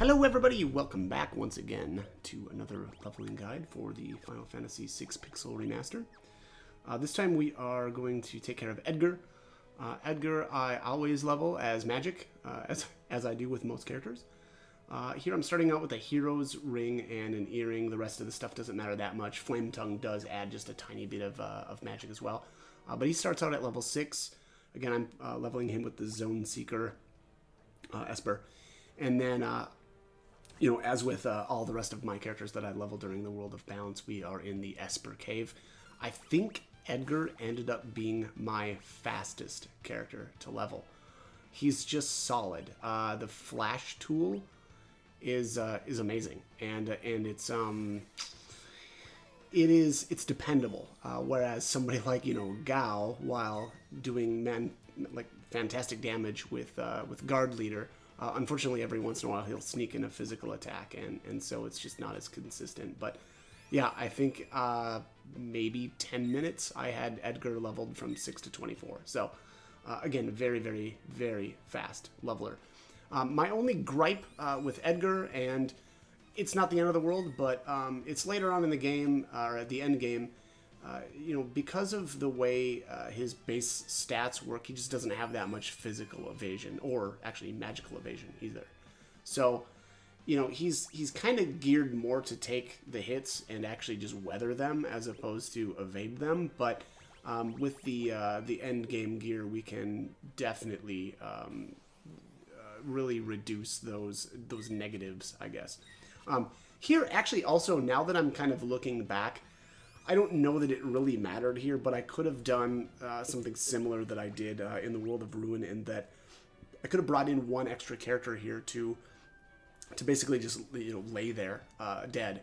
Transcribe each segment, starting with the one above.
Hello everybody, welcome back once again to another leveling guide for the Final Fantasy VI Pixel Remaster. This time we are going to take care of Edgar. Edgar I always level as magic, as I do with most characters. Here I'm starting out with a hero's ring and an earring. The rest of the stuff doesn't matter that much. Flame Tongue does add just a tiny bit of magic as well. But he starts out at level 6. Again, I'm leveling him with the Zone Seeker Esper. And then you know, as with all the rest of my characters that I leveled during the World of Balance, we are in the Esper Cave. I think Edgar ended up being my fastest character to level. He's just solid. The flash tool is amazing, and it's dependable. Whereas somebody like, you know, Gao, while doing fantastic damage with Guard Leader. Unfortunately, every once in a while he'll sneak in a physical attack, and so it's just not as consistent. But yeah, I think maybe 10 minutes I had Edgar leveled from 6 to 24. So again, very, very, very fast leveler. My only gripe with Edgar, and it's not the end of the world, but it's later on in the game, or at the end game, you know, because of the way his base stats work, he just doesn't have that much physical evasion, or actually magical evasion either. So, you know, he's kind of geared more to take the hits and actually just weather them as opposed to evade them. But with the end game gear, we can definitely really reduce those negatives, I guess. Here, actually, also, now that I'm kind of looking back, I don't know that it really mattered here, but I could have done something similar that I did in the World of Ruin, in that I could have brought in one extra character here to basically just, you know, lay there dead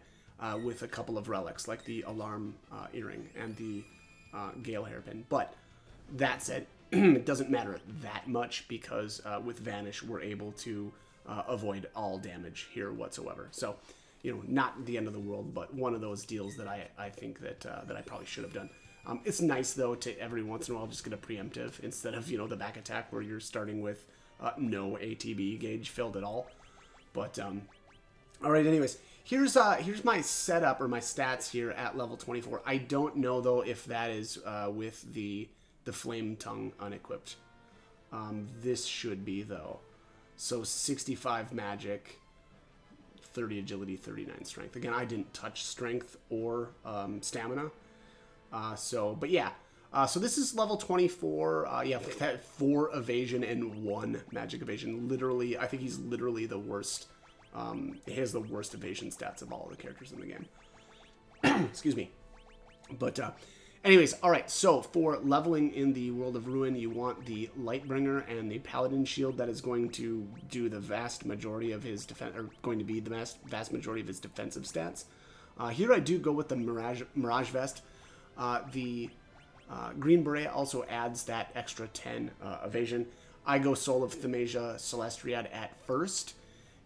with a couple of relics, like the Alarm Earring and the Gale Hairpin. But that said, it doesn't matter that much, because with Vanish we're able to avoid all damage here whatsoever. So, you know, not the end of the world, but one of those deals that I think that I probably should have done. It's nice, though, to every once in a while just get a preemptive instead of, you know, the back attack where you're starting with no ATB gauge filled at all. But, all right, anyways, here's my setup, or my stats here at level 24. I don't know, though, if that is with the Flame Tongue unequipped. This should be, though. So 65 magic, 30 agility, 39 strength. Again, I didn't touch strength or stamina. But yeah. So this is level 24. Yeah, look at that, 4 evasion and 1 magic evasion. Literally, I think he's literally the worst. He has the worst evasion stats of all the characters in the game. Excuse me. But anyways, alright, so for leveling in the World of Ruin, you want the Lightbringer and the Paladin Shield. That is going to do the vast majority of his defense, or going to be the vast majority of his defensive stats. Here I do go with the Mirage Vest. The Green Beret also adds that extra 10 evasion. I go Soul of Themasia Celestriad at first,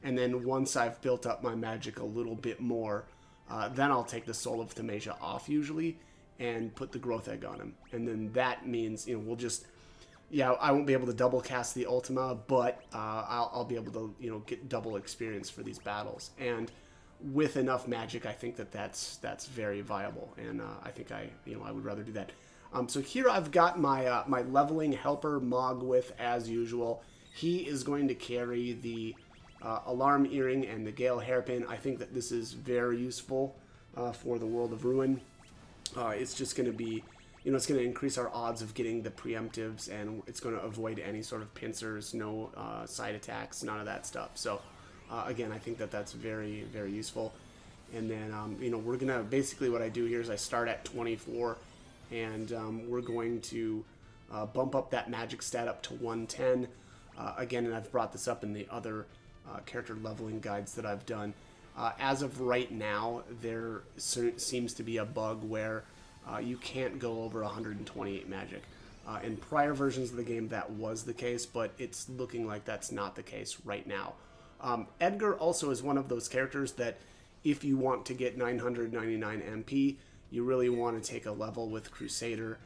and then once I've built up my magic a little bit more, then I'll take the Soul of Themasia off usually, and put the Growth Egg on him. And then that means, you know, we'll just, yeah, I won't be able to double cast the Ultima, but I'll be able to, you know, get double experience for these battles. And with enough magic, I think that's very viable, and I think I would rather do that. So here I've got my my leveling helper Mogwith as usual. He is going to carry the Alarm Earring and the Gale Hairpin. I think that this is very useful for the World of Ruin. It's just going to be, you know, it's going to increase our odds of getting the preemptives, and it's going to avoid any sort of pincers, no side attacks, none of that stuff. So, again, I think that that's very, very useful. And then, you know, we're going to, basically what I do here is I start at 24, and we're going to bump up that magic stat up to 110. Again, and I've brought this up in the other character leveling guides that I've done. As of right now, there seems to be a bug where you can't go over 128 magic. In prior versions of the game, that was the case, but it's looking like that's not the case right now. Edgar also is one of those characters that if you want to get 999 MP, you really want to take a level with Crusader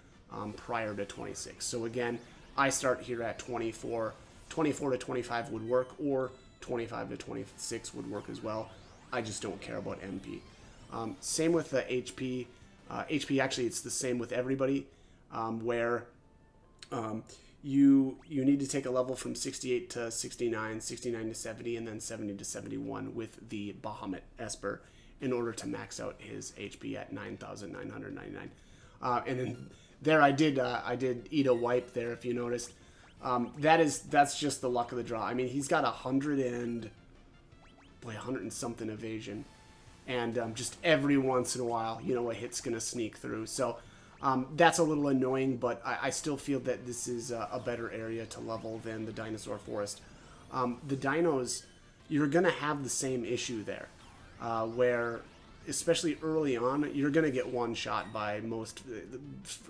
prior to 26. So again, I start here at 24. 24 to 25 would work, or 25 to 26 would work as well. I just don't care about MP. Same with the HP. HP, actually, it's the same with everybody, where you need to take a level from 68 to 69, 69 to 70, and then 70 to 71 with the Bahamut Esper in order to max out his HP at 9,999. And then there I did eat a wipe there, if you noticed. That's just the luck of the draw. I mean, he's got 100 and something evasion, and just every once in a while, you know, a hit's gonna sneak through. So that's a little annoying, but I still feel that this is a better area to level than the Dinosaur Forest. The dinos, you're gonna have the same issue there, where especially early on, you're gonna get one shot by most,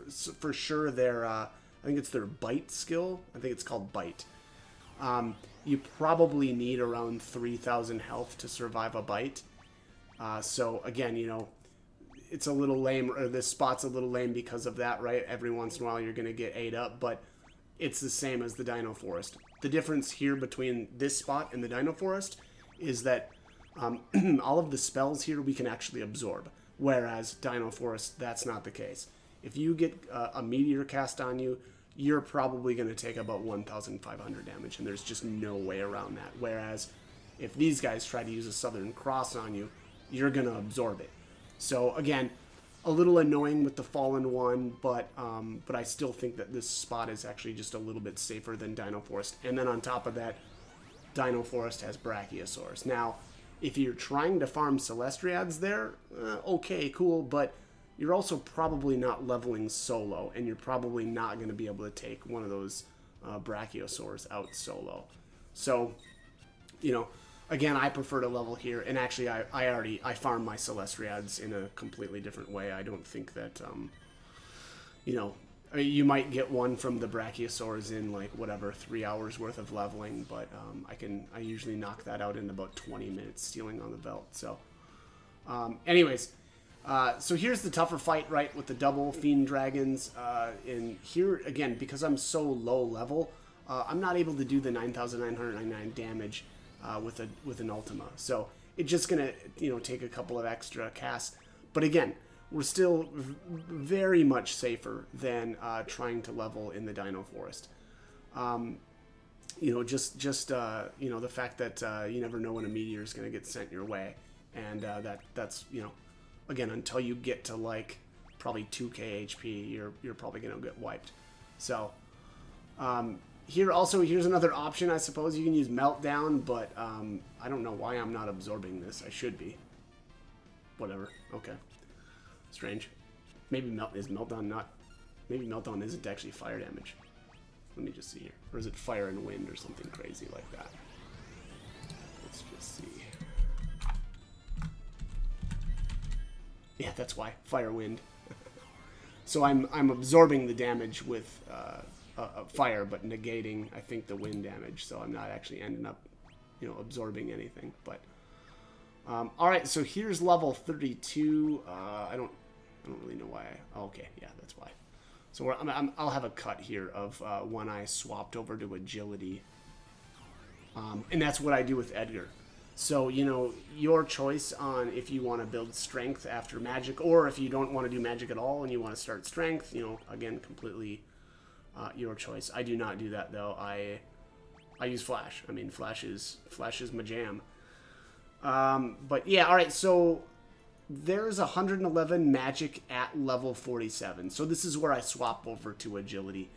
for sure. Their I think it's their bite skill. I think it's called bite. You probably need around 3,000 health to survive a bite. So again, you know, it's a little lame, or this spot's a little lame because of that, right? Every once in a while you're going to get ate up, but it's the same as the Dino Forest. The difference here between this spot and the Dino Forest is that all of the spells here we can actually absorb, whereas Dino Forest, that's not the case. If you get a meteor cast on you, you're probably going to take about 1,500 damage, and there's just no way around that. Whereas if these guys try to use a Southern Cross on you, you're going to absorb it. So again, a little annoying with the Fallen one, but I still think that this spot is actually just a little bit safer than Dino Forest. And then on top of that, Dino Forest has Brachiosaurs. Now, if you're trying to farm Celestriads there, okay, cool, but you're also probably not leveling solo, and you're probably not going to be able to take one of those Brachiosaurs out solo. So, you know, again, I prefer to level here, and actually I farm my Celestriads in a completely different way. I don't think that, you know, I mean, you might get one from the Brachiosaurs in, like, whatever, 3 hours worth of leveling, but I usually knock that out in about 20 minutes, stealing on the belt. So, anyways, so here's the tougher fight, right, with the double Fiend Dragons. And here, again, because I'm so low level, I'm not able to do the 9,999 damage with an Ultima. So it's just going to, you know, take a couple of extra casts. But again, we're still very much safer than trying to level in the Dino Forest. You know, you know, the fact that you never know when a meteor is going to get sent your way. And that's, you know, again, until you get to, like, probably 2k HP, you're probably going to get wiped. So, here's another option, I suppose. You can use Meltdown, but I don't know why I'm not absorbing this. I should be. Whatever. Okay. Strange. Maybe Maybe Meltdown isn't actually fire damage. Let me just see here. Or is it fire and wind or something crazy like that? Let's just see. Yeah, that's why. Fire wind. So I'm absorbing the damage with fire, but negating, I think, the wind damage. So I'm not actually ending up, you know, absorbing anything. But all right, so here's level 32. I don't really know why. Okay, yeah, that's why. So I'll have a cut here of when I swapped over to agility, and that's what I do with Edgar. So, you know, your choice on if you want to build strength after magic, or if you don't want to do magic at all and you want to start strength, you know, again, completely your choice. I do not do that, though. I use Flash. I mean, Flash is my jam. But yeah, all right, so there's 111 magic at level 47. So this is where I swap over to agility,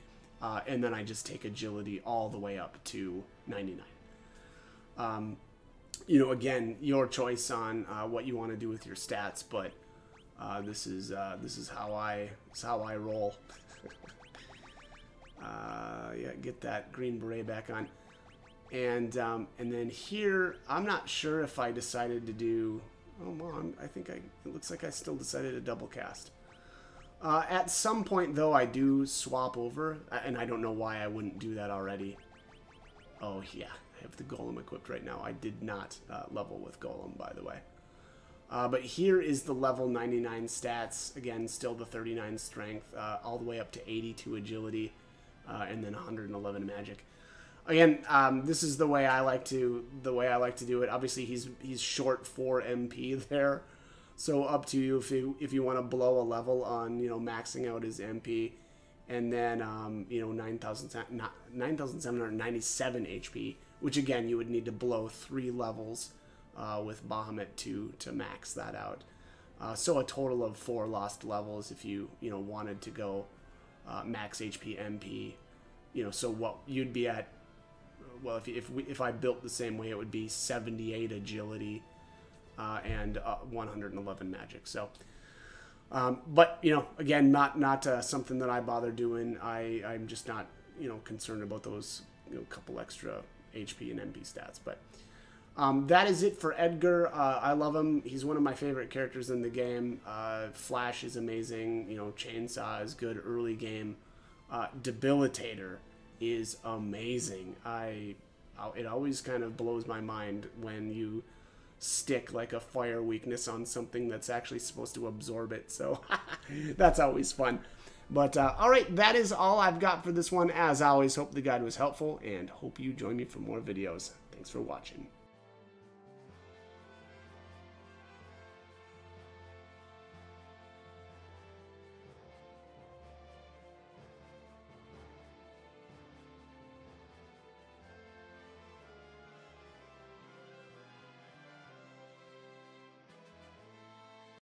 and then I just take agility all the way up to 99. You know, again, your choice on what you want to do with your stats, but this is how I roll. Yeah, get that green beret back on, and then here, I'm not sure if I decided to do. Oh, well, it looks like I still decided to double cast. At some point, though, I do swap over, and I don't know why I wouldn't do that already. Oh yeah. I have the Golem equipped right now. I did not level with Golem, by the way. But here is the level 99 stats. Again, still the 39 strength, all the way up to 82 agility, and then 111 magic. Again, this is the way I like to do it. Obviously, he's short 4 MP there, so up to you if you want to blow a level on maxing out his MP, and then 9,797 HP, which again you would need to blow 3 levels with Bahamut to max that out. So a total of 4 lost levels if you wanted to go max HP MP. So what you'd be at. Well, if I built the same way, it would be 78 agility and 111 magic. So, but again, not something that I bother doing. I'm just not concerned about those couple extra HP and MP stats. But that is it for Edgar. I love him. He's one of my favorite characters in the game. Flash is amazing. Chainsaw is good early game. Debilitator is amazing. It always kind of blows my mind when you stick like a fire weakness on something that's actually supposed to absorb it. So that's always fun. But all right, that is all I've got for this one. As always, hope the guide was helpful and hope you join me for more videos. Thanks for watching.